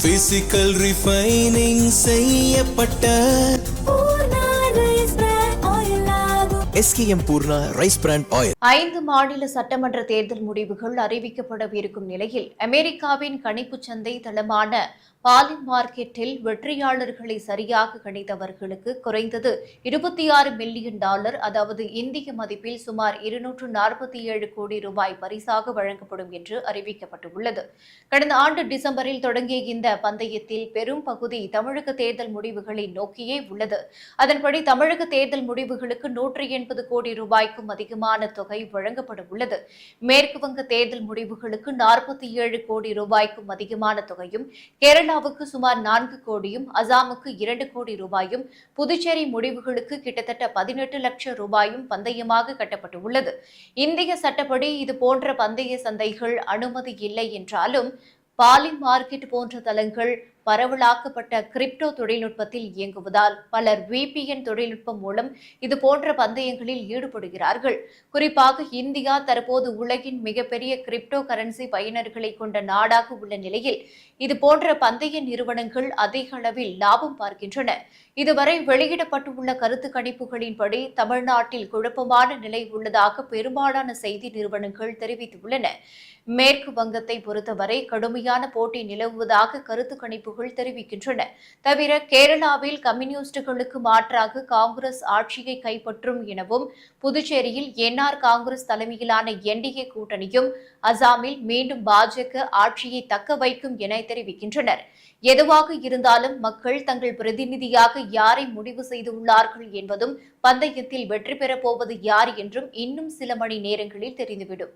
Physical refining செய்யப்பட்ட SKM Poorna rice brand oil. 5 மாநில சட்டமன்ற தேர்தல் முடிவுகள் அறிவிக்கப்படவிருக்கும் நிலையில் அமெரிக்காவின் கணிப்புச் சந்தை தளமான பாலின் மார்க்கெட்டில் வெற்றியாளர்களை சரியாக கணித்தவர்களுக்கு குறைந்தது $26 மில்லியன், அதாவது இந்திய மதிப்பில் சுமார் 247 கோடி ரூபாய் பரிசாக வழங்கப்படும் என்று அறிவிக்கப்பட்டுள்ளது. கடந்த ஆண்டு டிசம்பரில் தொடங்கிய இந்த பந்தயத்தில் பெரும் பகுதி தமிழக தேர்தல் முடிவுகளை நோக்கியே உள்ளது. அதன்படி தமிழக தேர்தல் முடிவுகளுக்கு 180 கோடி ரூபாய்க்கும் அதிகமான தொகை வழங்கப்பட உள்ளது. மேற்குவங்க தேர்தல் முடிவுகளுக்கு 47 கோடி ரூபாய்க்கும் அதிகமான தொகையும், கேரளாவுக்கு சுமார் 4 கோடியும், அசாமுக்கு 2 கோடி ரூபாயும், புதுச்சேரி முடிவுகளுக்கு கிட்டத்தட்ட 18 லட்சம் ரூபாயும் பந்தயமாக கட்டப்பட்டுள்ளது. இந்திய சட்டப்படி இதுபோன்ற பந்தய சந்தைகள் அனுமதி இல்லை என்றாலும் பாலின் மார்க்கெட் போன்ற தளங்கள் பரவலாக்கப்பட்ட கிரிப்டோ தொழில்நுட்பத்தில் இயங்குவதால் பலர் VPN தொழில்நுட்பம் மூலம் இதுபோன்ற பந்தயங்களில் ஈடுபடுகிறார்கள். குறிப்பாக இந்தியா தற்போது உலகின் மிகப்பெரிய கிரிப்டோ கரன்சி பயனர்களை கொண்ட நாடாக உள்ள நிலையில் இதுபோன்ற பந்தய நிறுவனங்கள் அதிக அளவில் லாபம் பார்க்கின்றன. இதுவரை வெளியிடப்பட்டுள்ள கருத்து கணிப்புகளின்படி தமிழ்நாட்டில் குழப்பமான நிலை உள்ளதாக பெரும்பாலான செய்தி நிறுவனங்கள் தெரிவித்துள்ளன. மேற்கு வங்கத்தை பொறுத்தவரை கடுமையான போட்டி நிலவுவதாக கருத்து கணிப்புகள் தெரிவிக்கின்றன. தவிர கேரளாவில் கம்யூனிஸ்டுகளுக்கு மாற்றாக காங்கிரஸ் ஆட்சியை கைப்பற்றும் எனவும், புதுச்சேரியில் NR காங்கிரஸ் தலைமையிலான NDA கூட்டணியும், அசாமில் மீண்டும் பாஜக ஆட்சியை தக்க வைக்கும் என தெரிவிக்கின்றனர். எதுவாக இருந்தாலும் மக்கள் தங்கள் பிரதிநிதியாக யாரை முடிவு செய்துள்ளார்கள் என்பதும், பந்தயத்தில் வெற்றி பெறப் போவது யார் என்றும் இன்னும் சில மணி நேரங்களில் தெரிந்துவிடும்.